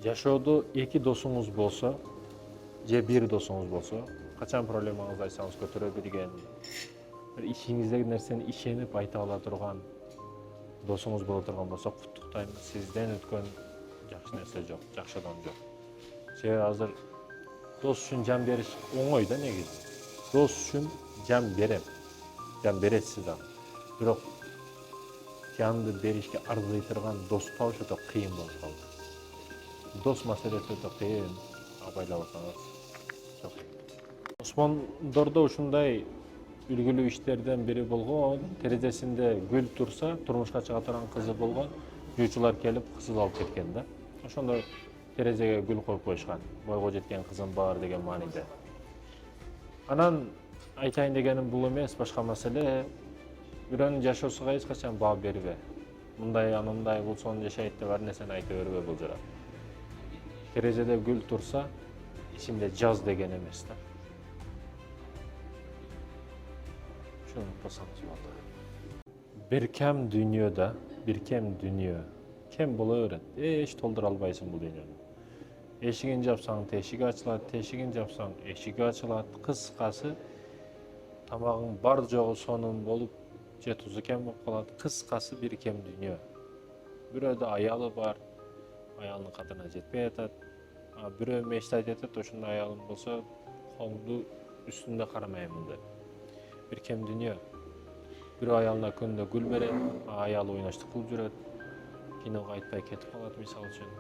Жашоодо эки досуңуз болсо же бир досуңуз болсо, качан проблемаңызды айтсаңыз көтөрө билген, бир ичиңиздеги нерсени ишенип айта ала турган досуңуз боло турган болсо, куттуктайм. Сизден өткөн жакшы нерсе жок, жакшы адам жок. Себеби азыр дос үчүн жан бериш оңой да негизи. Дос үчүн жан берем, жан бересиз да. Бирок жанды беришке арзый турган дос табыш өтө кыйын болуп калды. Дос маселеси өтө кыйын, абайлап атсаңыз жок. Осмондордо ушундай үлгүлүү иштерден бири болгон, терезесинде гүл турса, турмушка чыга турган кызы болгон, жуучулар келип кызын алып кеткен да. Ошондо терезеге гүл коюп коюшкан. Бойго жеткен кызым бар деген мааниде. Анан айтайын дегеним бул эмес, башка маселе. Бирөөнүн жашоосуга эч качан баа бербе. Мындай анандай болсоң жашайт деп ар нерсени айта бербе бул жара. Терезеде гүл турса, ичинде жаз деген эмес да. Шуну унутпасаңыз болду. Бир кем дүйнөдө, бир кем дүйнө. Кем боло берет. Эч толдура албайсың бул дүйнөнү. Эшигин жапсаң, тешиги ачылат, тешигин жапсаң, эшиги ачылат. Кыскасы, тамагың бар жогу сонун болуп, же тузу кем болуп калат. Кыскасы бир кем дүйнө. Бирөөдө аялы бар, аялынын кадырына жетпей атат. Бирөө мечтайт этет, ошондой аялым болсо, колуңду үстүндө карамаймын деп. Бир кем дүйнө. Бирөө аялына күндө гүл берет, аялы ойноштук кылып жүрөт. Киного айтпай кетип калат, мисалы үчүн.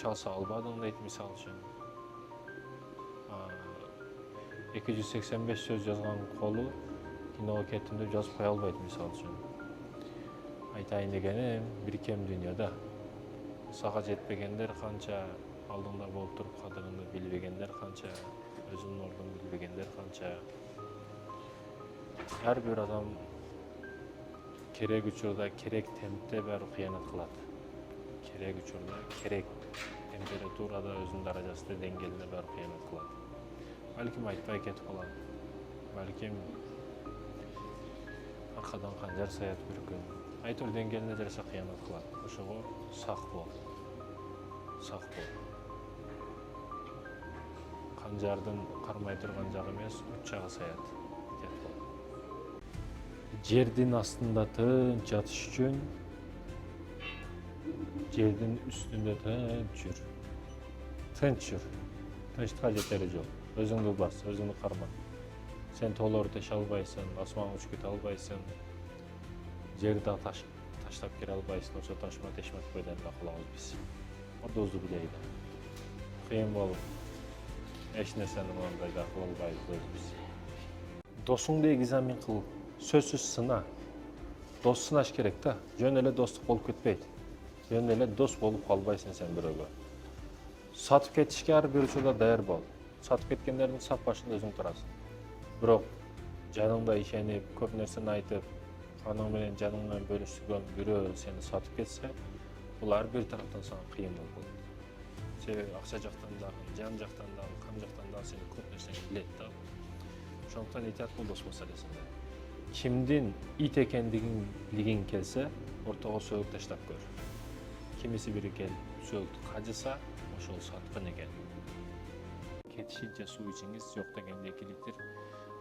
Чалса албадың дейт, мисалы үчүн. 285 сөз жазган колу киного кеттим деп жазып кое албайт, мисалы үчүн. Айтайын дегеним, бир кем дүйнөдө. Сага жетпегендер канча, алдыңда болуп туруп кадырыңды билбегендер канча, өзүнүн ордун билбегендер канча. Ар бир адам керек учурда, керек темпте баары кыянат кылат. Керек учурда, керек температурада, өзүнүн даражасында, деңгээлинде баары кыянат кылат. Балким айтпай кетип калат. Балким аркадан канжар саят бир күн. Айтор деңгээлинде жараша кыянат кылат. Ошого сак бол. Сак бол. Канжардын кармай турган жагы эмес, үч жагы саят. Жердин астында тынч жатыш үчүн жердин үстүндө тынч жүр. Тынч жүр. Тынчтыкка жетери жок. Өзүңдү бас, өзүңдү карма. Сен тоолорду теше албайсың, асманга учуп кете албайсың. Жерди таштап кире албайсың, ошо ташма тешмек бойдон да кылабыз биз. Одозду билейли. Кыйын болуп, эч нерсени мындай да кыла албайбыз өзүбүз. Досуңду экзамен кыл. Сөзсүз сына. Дос сынаш керек да. Жөн эле достук болуп кетпейт. Жөн эле дос болуп калбайсың сен бирөөгө. Сатып кетишке ар бир учурда даяр бол. Сатып кеткендердин сап башында өзүң турасың. Бирок жаныңда ишенип, көп нерсени айтып, аның менен жаның менен бөлүшүргөн бирөө сени сатып кетсе, бул ар бир тараптан сага кыйын болуп калат. Себеби акча жактан дагы, жан жактан дагы, кам жактан дагы сени көп нерсени билет да. Ошондуктан айтат бул дос маселесинде. Кимдин ит экендигин билгиң келсе, ортого сөөк таштап көр. Кимиси бири келип сөөктү кажыса, ошол саткын экен. Кетишинче суу ичиңиз, жок дегенде 2 литр.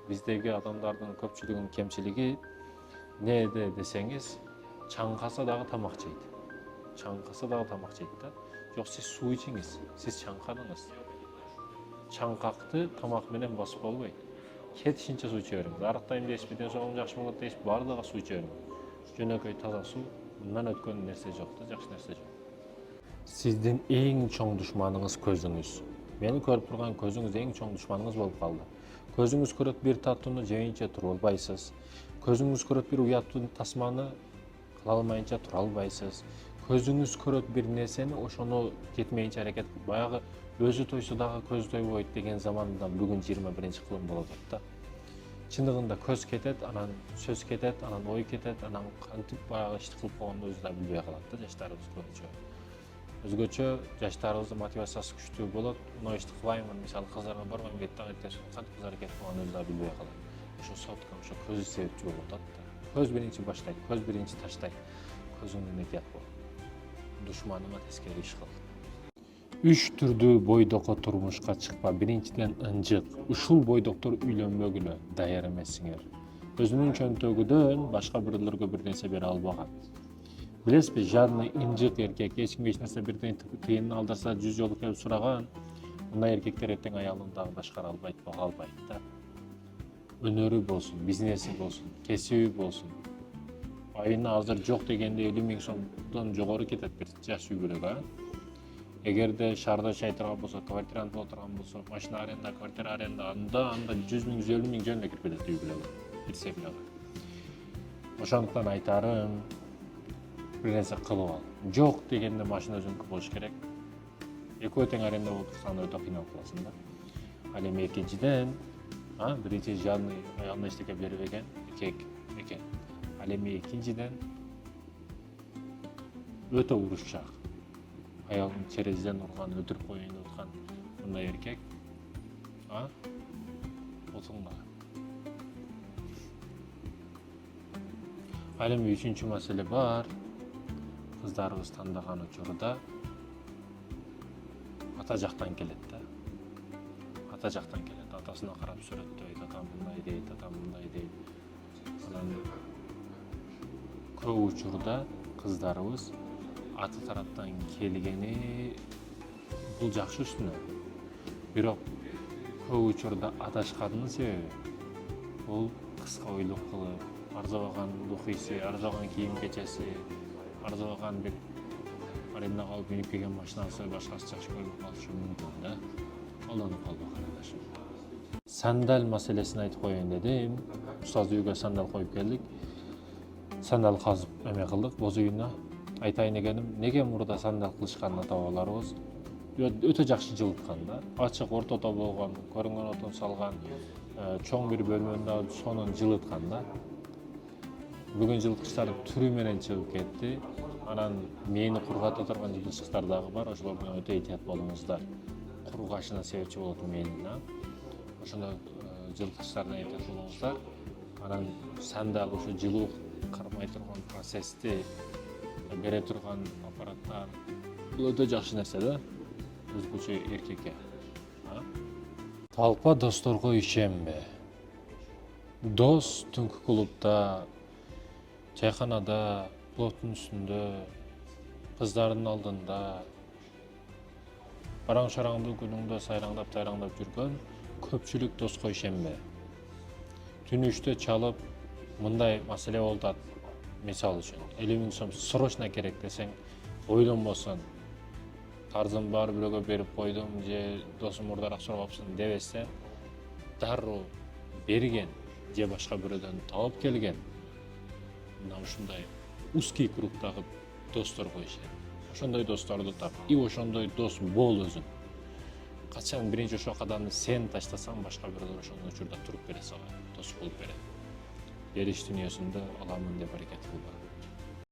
Биздеги адамдардын көпчүлүгүнүн кемчилиги неде десеңиз, чаңкаса дагы тамак жейт. Чаңкаса дагы тамак жейт да. Жок, сиз суу ичиңиз, сиз чаңкадыңыз. Чаңкакты тамак менен басып болбойт. Кетишинче суу иче бериңиз. Арыктайм дейсизби, ден соолугум жакшы болот дейсизби, баардыгы суу иче бериңиз. Жөнөкөй таза суу, мындан өткөн нерсе жок да, жакшы нерсе жок. Сиздин эң чоң душманыңыз көзүңүз. Мени көрүп турган көзүңүз эң чоң душманыңыз болуп калды. Көзүңүз көрөт бир татууну жебейинче тура албайсыз. Көзүңүз көрөт бир уяттуу тасманы кыла алмайынча тура албайсыз. Көзүңүз көрөт бир нерсени, ошону кетмейинче аракет кылып, баягы өзү тойсо дагы көз тойбойт деген замандан бүгүн 21-кылым болуп атат да. Чындыгында көз кетет, анан сөз кетет, анан ой кетет, анан кантип баягы ишти кылып койгонду өзү да билбей калат да жаштарыбыз көбүнчө. Өзгөчө жаштарыбыздын мотивациясы күчтүү болот. Мына ишти кылаймын, мисалы кыздарга барбайм дейт дагы кантип кыздар кетип калганын өзү да билбей калат. Ошо соткам, ошо көз себепчи болуп атат да. Көз биринчи баштайт, көз биринчи таштайт. Көзүңдөн этият бол. душманыма тескери иш кыл. 3 түрдүү бойдоко турмушка чыкпа. Биринчиден ынжык. Ушул бойдоктор үйлөнбөгүлө даяр эмессиңер. Өзүнүн чөнтөгүдөн башка бирлерге бир нерсе бере албаган. Билесизби, жадный ынжык эркек эч кимге эч нерсе бирден кыйынын алдырса 100 жолу келип сураган. Мындай эркектер эртең аялын дагы башкара албайт, бага албайт да. Өнөрү болсун, бизнеси болсун, кесиби болсун. Айына азыр жок дегенде 50 000 сомдон жогору кетет бир жаш үй бүлөгө. Эгерде шаарда жашай турган болсо, квартирант боло турган болсо, машина аренда, квартира аренда, анда 100 000, 150 000 жөн эле кирип кетет үй бүлөгө, бир семьяга. Ошондуктан айтарым, бир нерсе кылып ал. Жок дегенде машина өзүңкү болуш керек. Экөө тең аренда болуп турсаң өтө кыйналып каласың да. Ал эми экинчиден, биринчи жадный аялына эчтеке бербеген эркек экен. Ал эми экинчиден өтө урушчак. Аялын терезеден урган, өтүрүп коеюн деп аткан мындай эркек, отуңда. Ал эми үчүнчү маселе бар. Кыздарыбыз тандаган учурда ата жактан келет да. Ата жактан келет, атасына карап сүрөттөйт, атам мындай дейт, атам мындай дейт. Анан көп учурда кыздарыбыз ата тараптан келгени бул жакшы үстүнө. Бирок көп учурда адашканынын себеби бул кыска ойлук кылып, арзабаган духиси, арзабаган кийим кечеси, арзабаган бир арендага алып минип келген машинасы, башкасы жакшы көрүнүп калышы мүмкүн да. Колдонуп калбак аралашып. Сандал маселесин айтып коеюн дедим. Устаз үйгө сандал коюп келдик. Сандал казып эме кылдык, боз үйүнө. Айтайын дегеним, неге мурда сандал кылышкан ата бабаларыбыз өтө жакшы жылыткан да. Ачык ортодо болгон, көрүнгөн отун салган, чоң бир бөлмөнү сонун жылыткан да. Бүгүн жылыткычтардын түрү менен чыгып кетти. Анан мээни кургата турган жылыткычтар дагы бар. Ошолор менен өтө этият болуңуздар. Кургашына себепчи болот мээни. Ошондой жылыткычтардан этият болуңуздар. Анан сандал ушу жылуу кармай турган процессти бере турган аппараттар. Бул өтө жакшы нерсе да. Өзгөчө эркекке. Талпа досторго ишенбе. Дос түнкү клубда, чайканада, плоттун үстүндө, кыздардын алдында, бараң шараңдуу күнүңдө сайраңдап тайраңдап жүргөн көпчүлүк доско ишенбе. Түн 3-тө чалып, мындай маселе болду. Мисалы үчүн 50 000 сом срочно керек десең, ойлонбосун. Карзым бар, бирөөгө берип койдум же досум мурдараак сурапсың дебесе, дароо берген же башка бирөөдөн таап келген. Мына ушундай узкий кругдагы досторго ишен. Ошондой досторду тап. И ошондой дос бол өзүң. Качан биринчи ошол кадамды сен таштасаң, башка бирөөлөр ошондой учурда туруп бере сага, дос болуп берет. Бериш дүнүйөсүндө аламын деп аракет кылба.